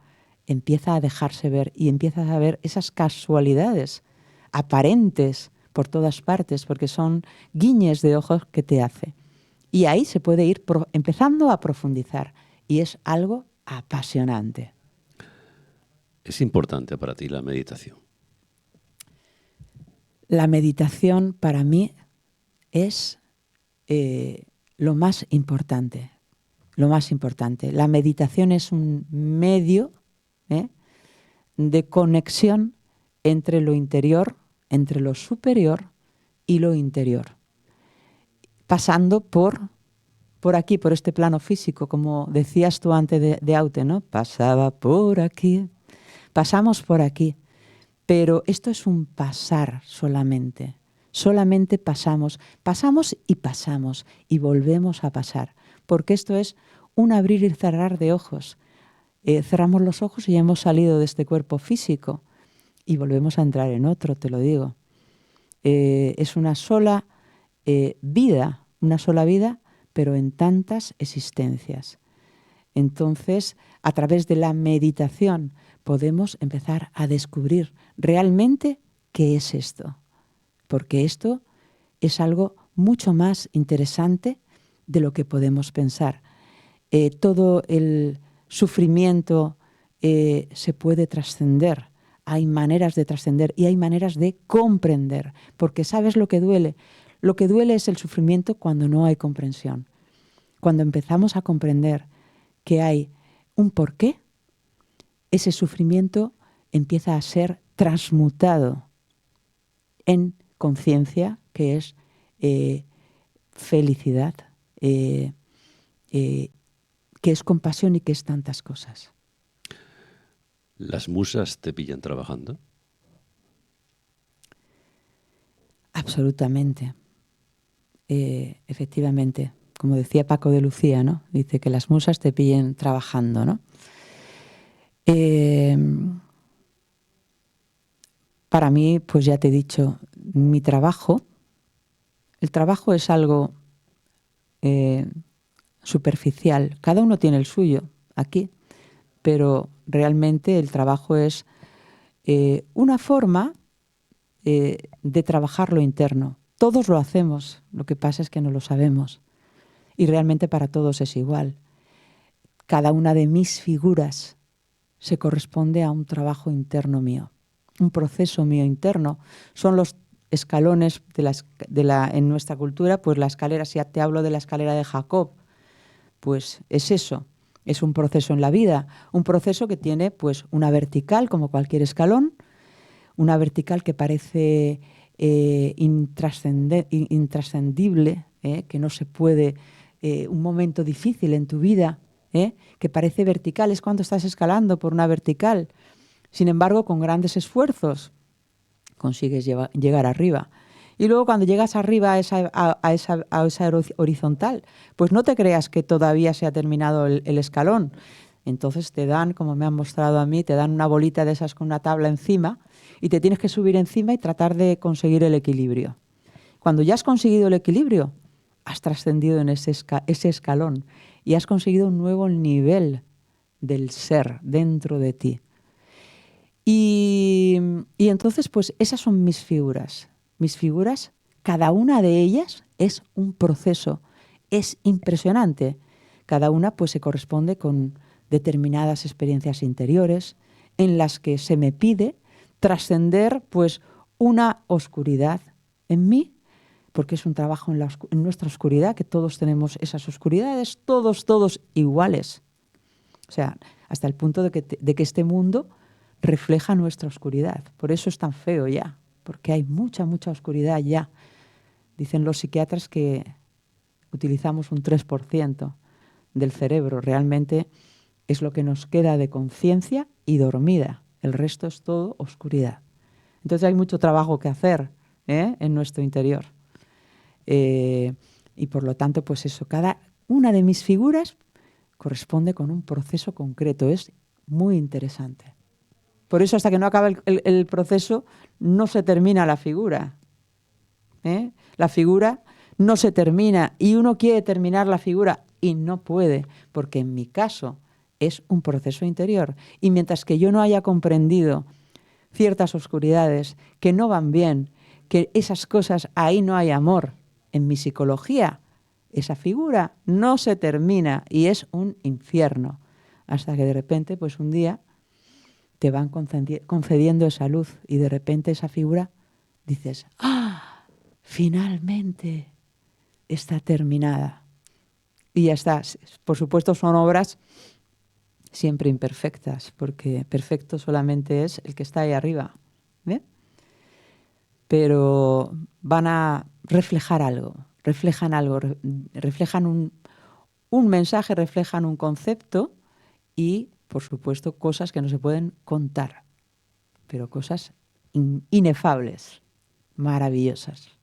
S3: empieza a dejarse ver y empiezas a ver esas casualidades aparentes por todas partes, porque son guiñes de ojos que te hace. Y ahí se puede ir empezando a profundizar y es algo apasionante.
S2: ¿Es importante para ti la meditación?
S3: La meditación para mí es lo más importante. Lo más importante. La meditación es un medio de conexión entre lo interior, entre lo superior y lo interior. Pasando por aquí, por este plano físico, como decías tú antes de Aute, ¿no? Pasaba por aquí. Pasamos por aquí. Pero esto es un pasar solamente. Solamente pasamos y volvemos a pasar. Porque esto es un abrir y cerrar de ojos. Cerramos los ojos y ya hemos salido de este cuerpo físico y volvemos a entrar en otro, te lo digo. Es una sola vida, pero en tantas existencias. Entonces, a través de la meditación podemos empezar a descubrir realmente qué es esto. Porque esto es algo mucho más interesante de lo que podemos pensar. Todo el sufrimiento se puede trascender. Hay maneras de trascender y hay maneras de comprender. Porque ¿sabes lo que duele? Lo que duele es el sufrimiento cuando no hay comprensión. Cuando empezamos a comprender que hay un porqué, ese sufrimiento empieza a ser transmutado en conciencia, que es felicidad, que es compasión y que es tantas cosas.
S2: ¿Las musas te pillan trabajando?
S3: Absolutamente. Efectivamente. Como decía Paco de Lucía, ¿no? Dice que las musas te pillen trabajando, ¿no? Para mí, pues ya te he dicho, el trabajo es algo superficial. Cada uno tiene el suyo aquí, pero realmente el trabajo es una forma de trabajar lo interno. Todos lo hacemos, lo que pasa es que no lo sabemos. Y realmente para todos es igual. Cada una de mis figuras se corresponde a un trabajo interno mío, un proceso mío interno. Son los escalones en nuestra cultura, pues la escalera, si ya te hablo de la escalera de Jacob, pues es eso, es un proceso en la vida, un proceso que tiene pues una vertical como cualquier escalón, una vertical que parece intrascendible, que no se puede, un momento difícil en tu vida, que parece vertical, es cuando estás escalando por una vertical. Sin embargo, con grandes esfuerzos consigues llegar arriba. Y luego cuando llegas arriba a esa horizontal, pues no te creas que todavía se ha terminado el escalón. Entonces te dan, como me han mostrado a mí, te dan una bolita de esas con una tabla encima y te tienes que subir encima y tratar de conseguir el equilibrio. Cuando ya has conseguido el equilibrio, has trascendido en ese escalón y has conseguido un nuevo nivel del ser dentro de ti. Y entonces, pues esas son mis figuras. Mis figuras, cada una de ellas es un proceso. Es impresionante. Cada una pues se corresponde con determinadas experiencias interiores en las que se me pide trascender pues una oscuridad en mí, porque es un trabajo en nuestra oscuridad, que todos tenemos esas oscuridades, todos iguales. O sea, hasta el punto de que este mundo refleja nuestra oscuridad. Por eso es tan feo ya, porque hay mucha oscuridad ya. Dicen los psiquiatras que utilizamos un 3% del cerebro. Realmente es lo que nos queda de conciencia y dormida. El resto es todo oscuridad. Entonces hay mucho trabajo que hacer en nuestro interior. Y por lo tanto, pues eso, cada una de mis figuras corresponde con un proceso concreto. Es muy interesante. Por eso hasta que no acaba el proceso no se termina la figura. La figura no se termina y uno quiere terminar la figura y no puede, porque en mi caso es un proceso interior. Y mientras que yo no haya comprendido ciertas oscuridades que no van bien, que esas cosas, ahí no hay amor, en mi psicología, esa figura no se termina y es un infierno. Hasta que de repente, pues un día, te van concediendo esa luz y de repente esa figura dices, ¡ah! Finalmente está terminada. Y ya está. Por supuesto son obras siempre imperfectas, porque perfecto solamente es el que está ahí arriba. Pero van a reflejar algo, reflejan un mensaje, reflejan un concepto y, por supuesto, cosas que no se pueden contar, pero cosas inefables, maravillosas.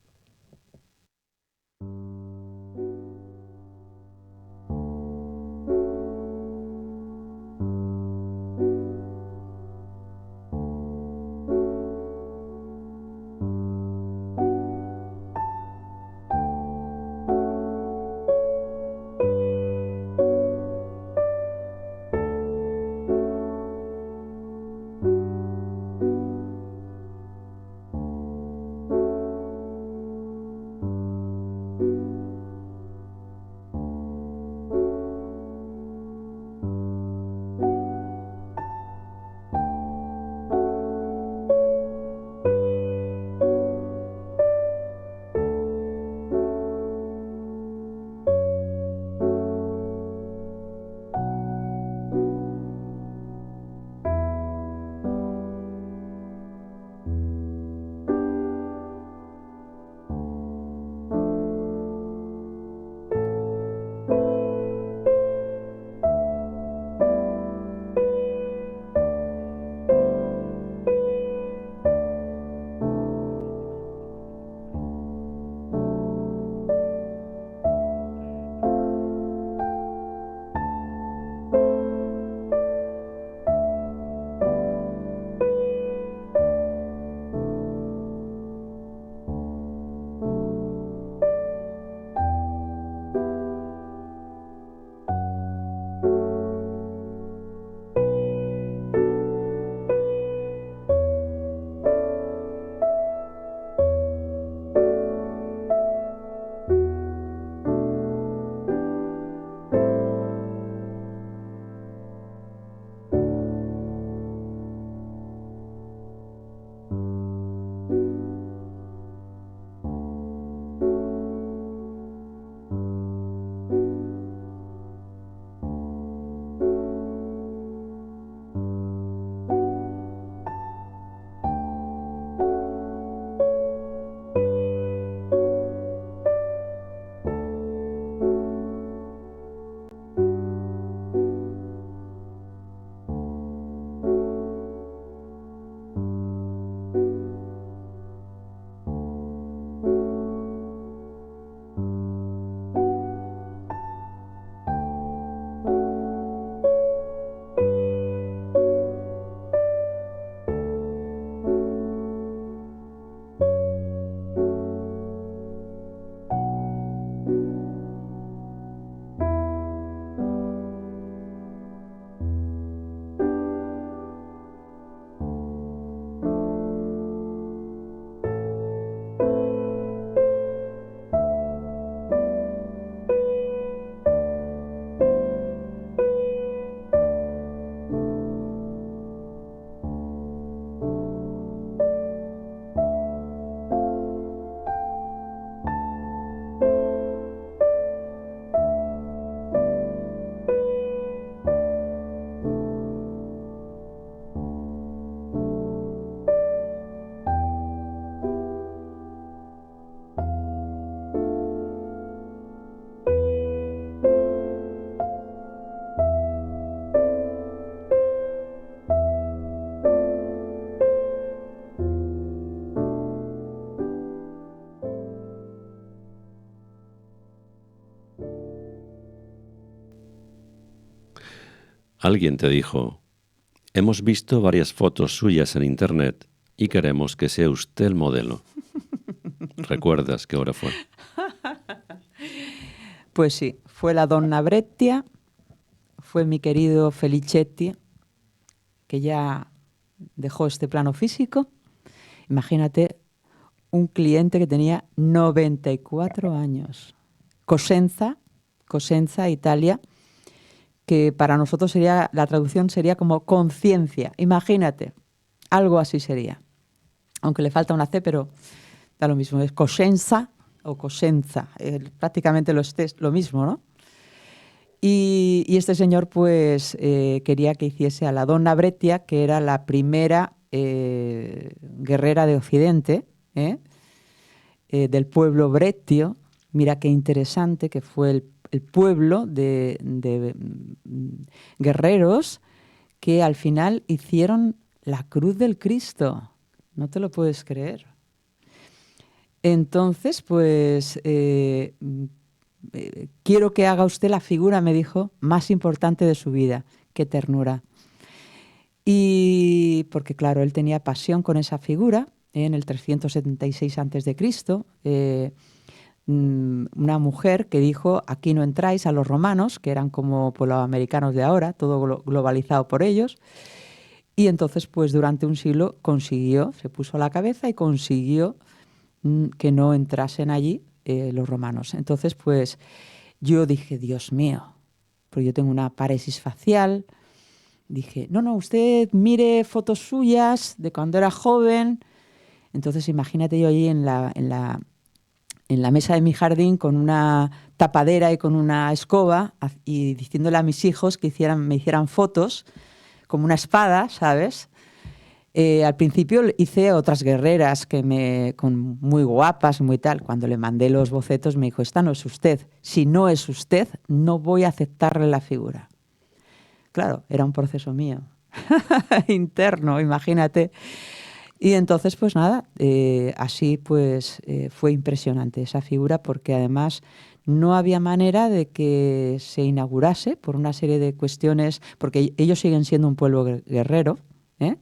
S2: Alguien te dijo: hemos visto varias fotos suyas en internet y queremos que sea usted el modelo. ¿Recuerdas qué hora fue?
S3: Pues sí, fue la donna Brettia, fue mi querido Felicetti, que ya dejó este plano físico. Imagínate, un cliente que tenía 94 años. Cosenza, Italia, que para nosotros sería, la traducción sería como conciencia. Imagínate, algo así sería. Aunque le falta una C, pero da lo mismo. Es Cosenza o Cosenza. Prácticamente lo mismo, ¿no? Y este señor, pues, quería que hiciese a la donna Brettia, que era la primera guerrera de Occidente, del pueblo bretio. Mira qué interesante que fue el pueblo de guerreros que al final hicieron la cruz del Cristo. No te lo puedes creer. Entonces, pues, quiero que haga usted la figura, me dijo, más importante de su vida. Qué ternura. Y porque, claro, él tenía pasión con esa figura, en el 376 a.C., una mujer que dijo: aquí no entráis, a los romanos, que eran como pues, los americanos de ahora, todo globalizado por ellos. Y entonces, pues durante un siglo consiguió, se puso a la cabeza y consiguió que no entrasen allí los romanos. Entonces, pues yo dije: Dios mío, porque yo tengo una paresis facial. Dije: no, usted mire fotos suyas de cuando era joven. Entonces, imagínate yo allí en la mesa de mi jardín con una tapadera y con una escoba y diciéndole a mis hijos que me hicieran fotos como una espada, ¿sabes? Al principio hice otras guerreras con muy guapas, muy tal. Cuando le mandé los bocetos me dijo: esta no es usted. Si no es usted, no voy a aceptarle la figura. Claro, era un proceso mío, interno, imagínate. Y entonces, pues nada, así pues fue impresionante esa figura, porque además no había manera de que se inaugurase por una serie de cuestiones, porque ellos siguen siendo un pueblo guerrero, ¿eh?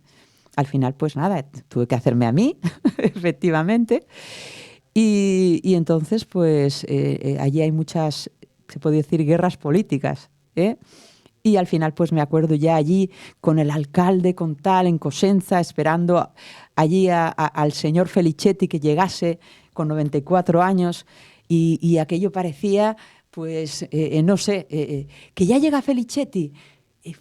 S3: Al final, pues nada, tuve que hacerme a mí, efectivamente. Y entonces, pues allí hay muchas, se puede decir, guerras políticas, ¿eh? Y al final, pues me acuerdo ya allí con el alcalde, con tal, en Cosenza, esperando allí al señor Felicetti que llegase con 94 años. Y aquello parecía, pues, no sé, que ya llega Felicetti.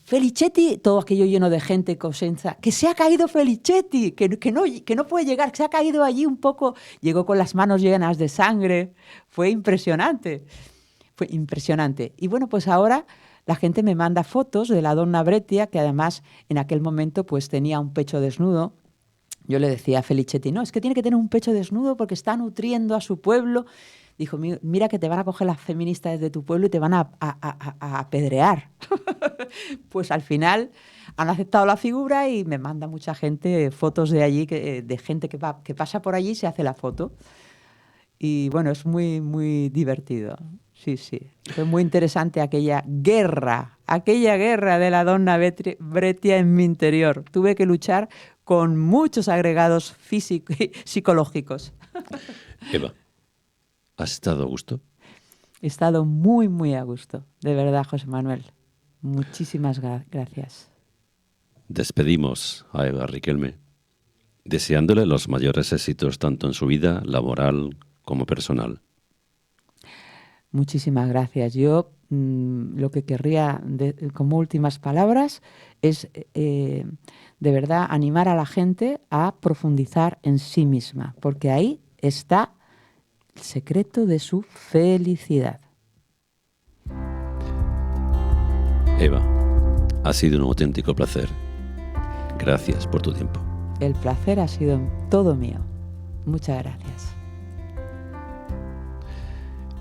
S3: Felicetti, todo aquello lleno de gente, Cosenza, que se ha caído Felicetti, que no puede llegar, que se ha caído allí un poco. Llegó con las manos llenas de sangre. Fue impresionante. Fue impresionante. Y bueno, pues ahora la gente me manda fotos de la donna Brettia, que además en aquel momento pues tenía un pecho desnudo. Yo le decía a Felicetti: no, es que tiene que tener un pecho desnudo porque está nutriendo a su pueblo. Dijo: mira que te van a coger las feministas de tu pueblo y te van a apedrear. Pues al final han aceptado la figura y me manda mucha gente fotos de allí, de gente que pasa por allí y se hace la foto. Y bueno, es muy, muy divertido. Sí. Fue muy interesante aquella guerra de la donna Brettia en mi interior. Tuve que luchar con muchos agregados físicos y psicológicos.
S2: Eva, ¿has estado a gusto?
S3: He estado muy, muy a gusto. De verdad, José Manuel. Muchísimas gracias.
S2: Despedimos a Eva Riquelme, deseándole los mayores éxitos tanto en su vida laboral como personal.
S3: Muchísimas gracias. Yo lo que querría, como últimas palabras, es de verdad animar a la gente a profundizar en sí misma, porque ahí está el secreto de su felicidad.
S2: Eva, ha sido un auténtico placer. Gracias por tu tiempo.
S3: El placer ha sido todo mío. Muchas gracias.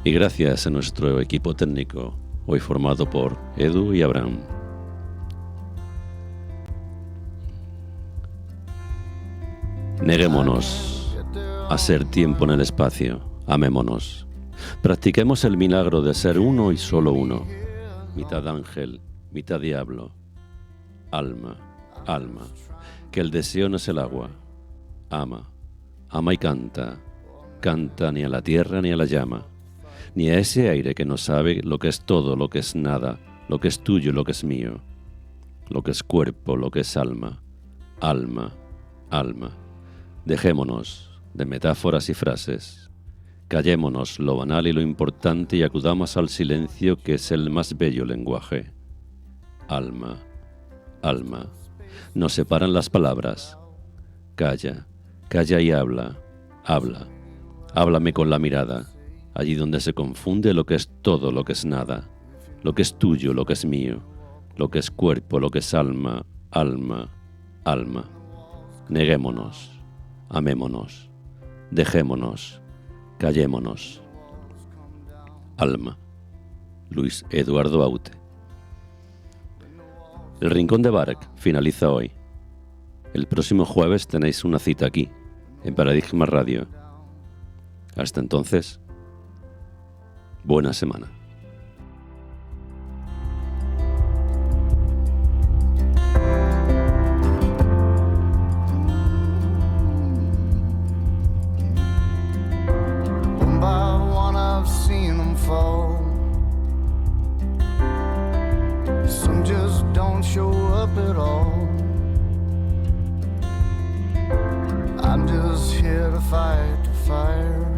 S2: Y gracias a nuestro equipo técnico, hoy formado por Edu y Abraham. Neguémonos a ser tiempo en el espacio, amémonos. Practiquemos el milagro de ser uno y solo uno, mitad ángel, mitad diablo, alma, alma, que el deseo no es el agua. Ama, ama y canta, canta ni a la tierra ni a la llama, ni a ese aire que no sabe lo que es todo, lo que es nada, lo que es tuyo, lo que es mío, lo que es cuerpo, lo que es alma, alma, alma. Dejémonos de metáforas y frases, callémonos lo banal y lo importante y acudamos al silencio que es el más bello lenguaje. Alma, alma, nos separan las palabras. Calla, calla y habla, habla, háblame con la mirada, allí donde se confunde lo que es todo, lo que es nada, lo que es tuyo, lo que es mío, lo que es cuerpo, lo que es alma, alma, alma. Neguémonos, amémonos, dejémonos, callémonos. Alma. Luis Eduardo Aute. El Rincón de Barak finaliza hoy. El próximo jueves tenéis una cita aquí, en Paradigma Radio. Hasta entonces, buena semana.
S6: One by one I've seen them fall. Some just don't show up at all. I'm just here to fight the fire.